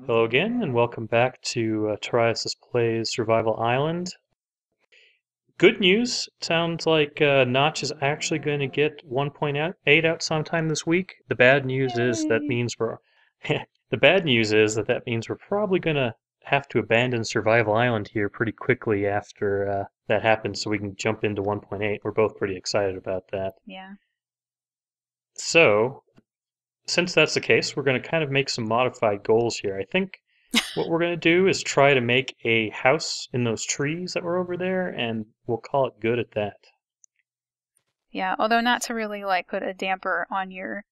Hello again, and welcome back to Tauriasis Plays Survival Island. Good news, it sounds like Notch is actually going to get 1.8 out sometime this week. The bad news is that Yay. means we're the bad news is that means we're probably going to have to abandon Survival Island here pretty quickly after that happens, so we can jump into 1.8. We're both pretty excited about that. Yeah. So, since that's the case, we're going to kind of make some modified goals here. I think what we're going to do is try to make a house in those trees that were over there, and we'll call it good at that. Yeah, although not to really put a damper on your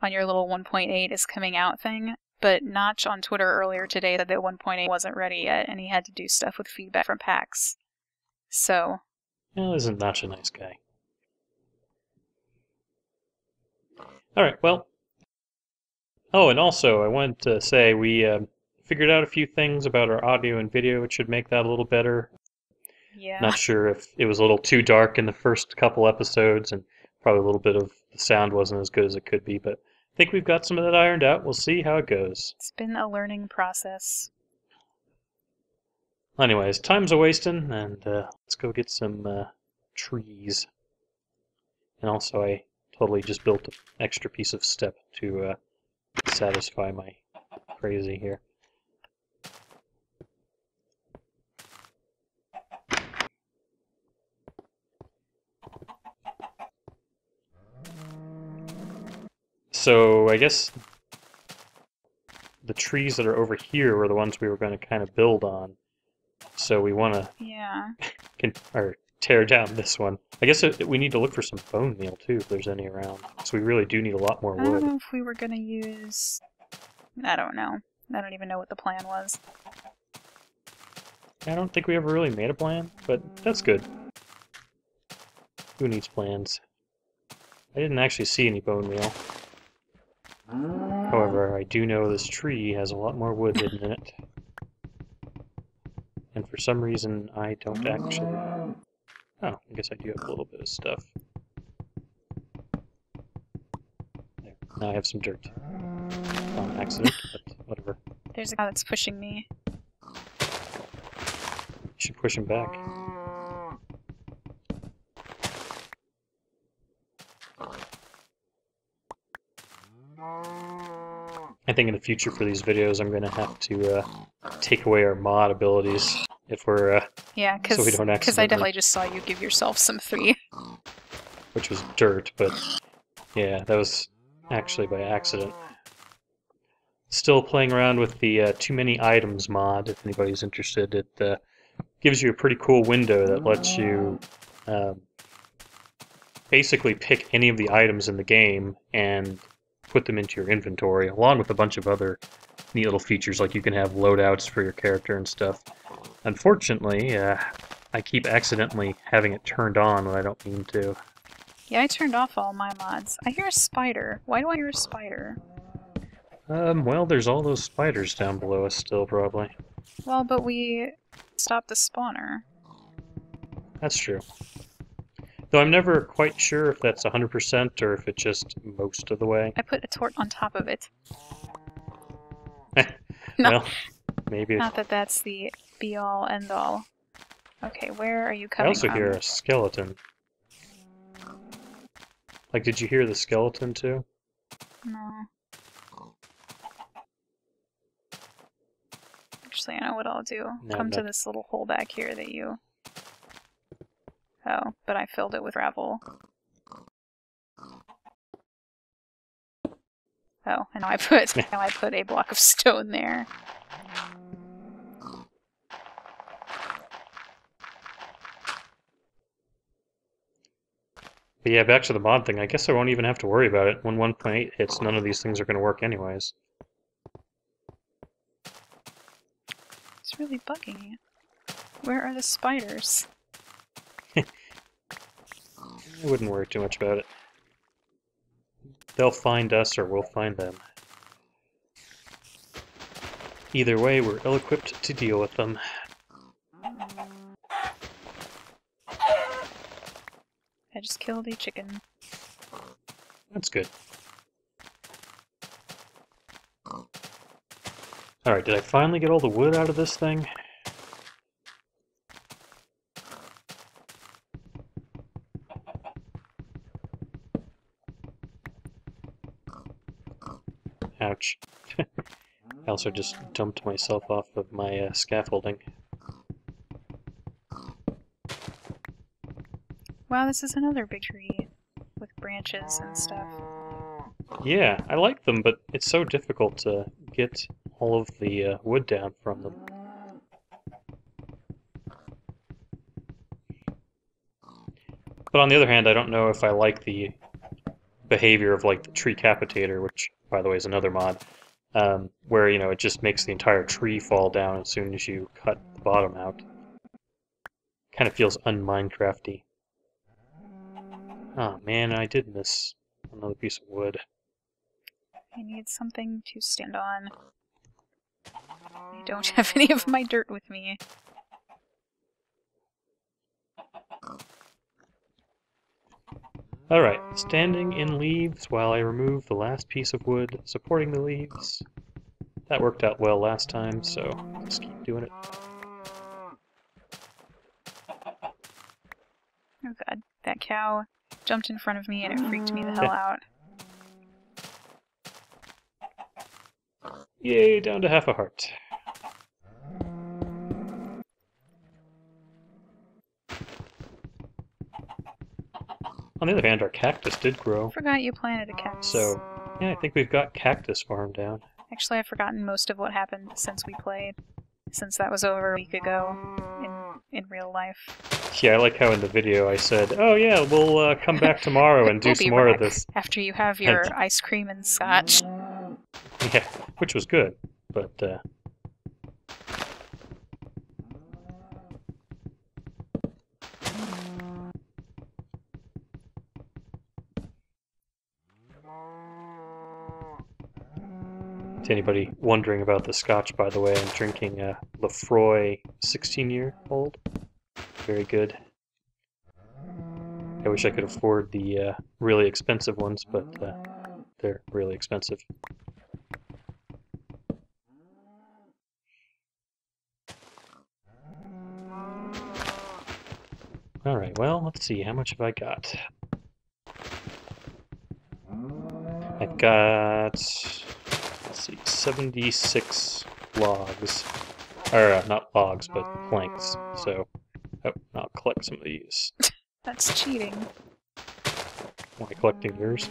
little 1.8 is coming out thing, but Notch on Twitter earlier today said that 1.8 wasn't ready yet and he had to do stuff with feedback from PAX. So, Well, isn't Notch a nice guy? Alright, well. Oh, and also, I wanted to say we figured out a few things about our audio and video which should make that a little better. yeah. Not sure if it was a little too dark in the first couple episodes, and probably a little bit of the sound wasn't as good as it could be, but I think we've got some of that ironed out. We'll see how it goes. It's been a learning process. Anyways, time's a-wasting, and let's go get some trees. And also, I totally just built an extra piece of step to satisfy my crazy here. So I guess the trees that are over here were the ones we were going to kind of build on. So we want to Yeah. tear down this one. I guess we need to look for some bone meal too, if there's any around. So we really do need a lot more I don't wood. know if we were gonna use... I don't know. I don't even know what the plan was. I don't think we ever really made a plan, but that's good. Who needs plans? I didn't actually see any bone meal. However, I do know this tree has a lot more wood hidden in it. And for some reason, I don't actually... Oh, I guess I do have a little bit of stuff. There. Now I have some dirt. On accident, but whatever. There's a guy that's pushing me. You should push him back. I think in the future for these videos, I'm going to have to take away our mod abilities if we're Yeah, so we don't because I accidentally... definitely just saw you give yourself some 3. Which was dirt, but yeah, that was actually by accident. Still playing around with the too many items mod, if anybody's interested. It gives you a pretty cool window that lets you basically pick any of the items in the game and put them into your inventory, along with a bunch of other neat little features, like you can have loadouts for your character and stuff. Unfortunately, I keep accidentally having it turned on when I don't mean to. Yeah, I turned off all my mods. I hear a spider. Why do I hear a spider? Well, there's all those spiders down below us still, probably. Well, but we stopped the spawner. That's true. Though I'm never quite sure if that's 100% or if it's just most of the way. I put a tort on top of it. Well, maybe. Not that that's the be-all, end-all. Okay, where are you coming I also from? hear a skeleton. Like, did you hear the skeleton too? No. Actually, I know what I'll do. No, Come to no. this little hole back here that you... Oh, but I filled it with gravel. Oh, and now I put a block of stone there. But yeah, back to the mod thing. I guess I won't even have to worry about it. When 1.8 hits, none of these things are going to work anyways. It's really bugging you. Where are the spiders? I wouldn't worry too much about it. They'll find us or we'll find them. Either way, we're ill-equipped to deal with them. I just killed a chicken. That's good. Alright, did I finally get all the wood out of this thing? Ouch. I also just dumped myself off of my scaffolding. Wow, this is another big tree with branches and stuff. Yeah, I like them, but it's so difficult to get all of the wood down from them. But on the other hand, I don't know if I like the behavior of like the tree capitator, which, by the way, is another mod, where, you know, it just makes the entire tree fall down as soon as you cut the bottom out. Kind of feels un-Minecrafty. Oh man, I did miss another piece of wood. I need something to stand on. I don't have any of my dirt with me. Alright, standing in leaves while I remove the last piece of wood, supporting the leaves. That worked out well last time, so just keep doing it. Oh god, that cow jumped in front of me and it freaked me the hell out. Yay, down to half a heart. On the other hand, our cactus did grow. Forgot you planted a cactus. So, yeah, I think we've got cactus farm down. Actually, I've forgotten most of what happened since we played. Since that was over a week ago in real life. Yeah, I like how in the video I said, oh yeah, we'll come back tomorrow and do We'll some more of this. After you have your ice cream and scotch. Yeah, which was good, but to anybody wondering about the scotch, by the way, I'm drinking a Lefroy 16-year-old. Very good. I wish I could afford the really expensive ones, but they're really expensive. Alright, well, let's see, how much have I got? I've got, let's see, 76 logs. Or, not logs, but planks. So, I'll collect some of these. That's cheating. Am I collecting yours?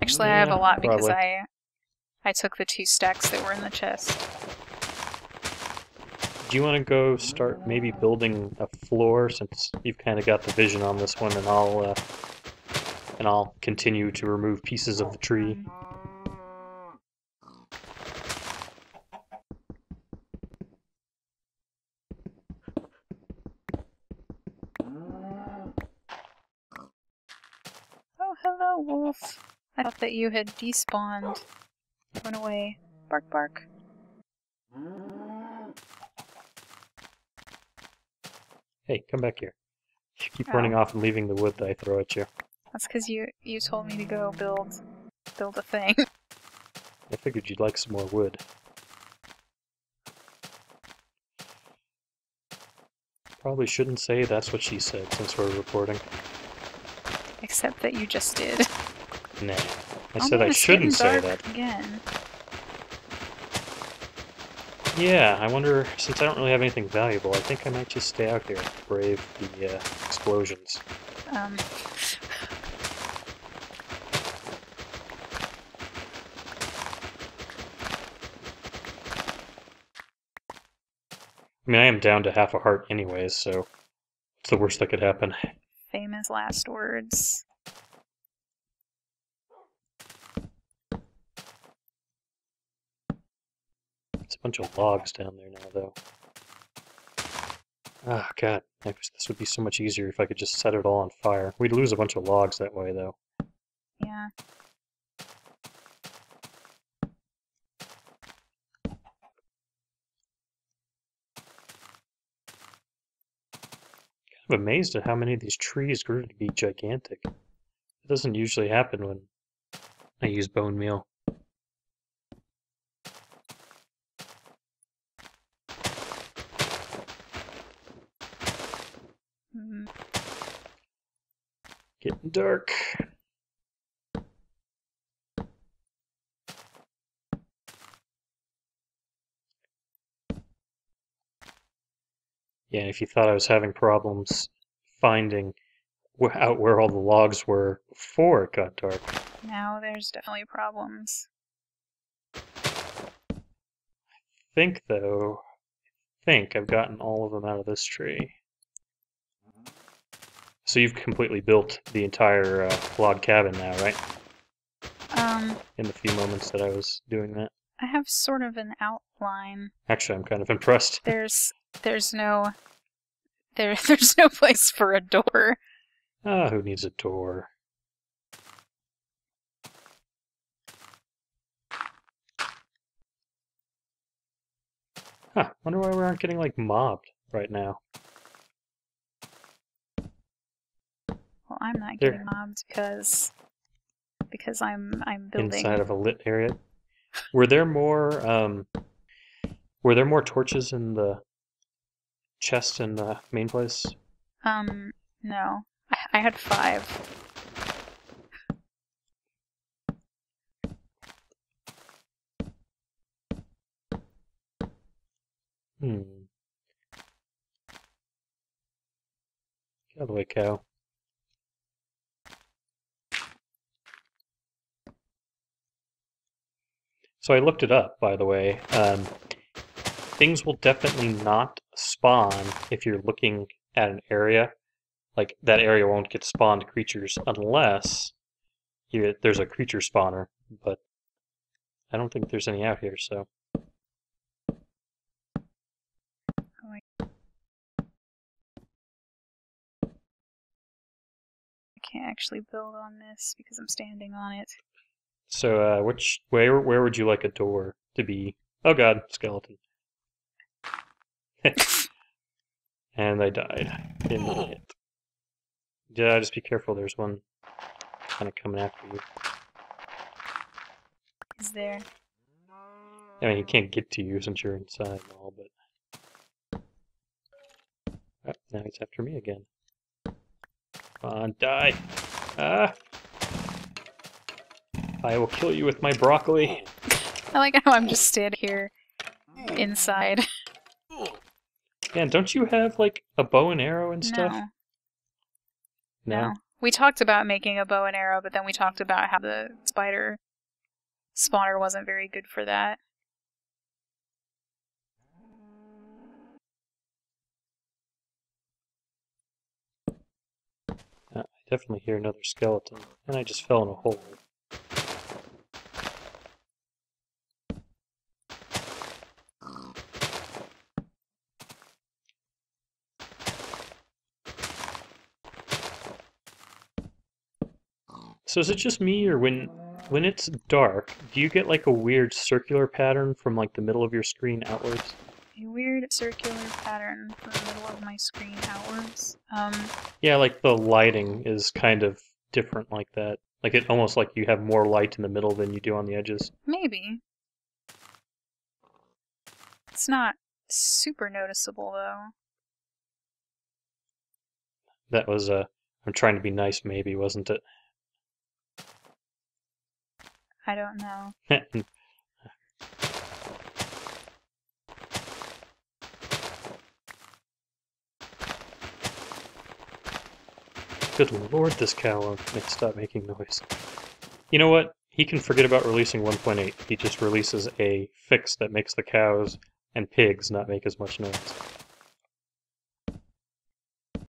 Actually, I have a lot because I took the 2 stacks that were in the chest. Do you want to go start maybe building a floor, since you've kind of got the vision on this one, and I'll continue to remove pieces of the tree. Oh, hello, wolf. I thought that you had despawned. Run away. Bark, bark. Hey, come back here. You keep running off and leaving the wood that I throw at you. That's because you told me to go build a thing. I figured you'd like some more wood. Probably shouldn't say that's what she said, since we're recording. Except that you just did. Nah. I said I shouldn't say that. Again. Yeah, I wonder, since I don't really have anything valuable, I think I might just stay out here and brave the explosions. I mean, I am down to half a heart anyways, so it's the worst that could happen. Famous last words. It's a bunch of logs down there now, though. Ah, God, I wish this would be so much easier if I could just set it all on fire. We'd lose a bunch of logs that way, though. Yeah. I'm amazed at how many of these trees grew to be gigantic. It doesn't usually happen when I use bone meal. Getting dark. Yeah, and if you thought I was having problems finding out where all the logs were before it got dark. Now there's definitely problems. I think I've gotten all of them out of this tree. So you've completely built the entire log cabin now, right? In the few moments that I was doing that. I have sort of an outline. Actually, I'm kind of impressed. There's no place for a door. Ah, who needs a door? Huh, wonder why we aren't getting, like, mobbed right now. Well, I'm not getting mobbed because I'm building inside of a lit area. Were there more torches in the chest in the main place? No. I had 5. Get out of the way, cow. So I looked it up, by the way. Things will definitely not spawn if you're looking at an area. Like, that area won't get spawned creatures unless there's a creature spawner, but I don't think there's any out here, so... I can't actually build on this because I'm standing on it. So, where would you like a door to be? Oh god, skeleton. And I died in the hit. Yeah, just be careful, there's one kind of coming after you. Is there? I mean, he can't get to you since you're inside and all, but... Oh, now he's after me again. Come on, die! Ah! I will kill you with my broccoli! I like how I'm just standing here inside. Man, don't you have, like, a bow and arrow and stuff? No. We talked about making a bow and arrow, but then we talked about how the spider spawner wasn't very good for that. I definitely hear another skeleton, and I just fell in a hole. So is it just me, or when it's dark, do you get like a weird circular pattern from like the middle of your screen outwards? A weird circular pattern from the middle of my screen outwards? Yeah, like the lighting is kind of different like that. Like it almost like you have more light in the middle than you do on the edges. Maybe. It's not super noticeable, though. That was I'm trying to be nice maybe, wasn't it? I don't know. Good lord, this cow won't stop making noise. You know what? He can forget about releasing 1.8. He just releases a fix that makes the cows and pigs not make as much noise.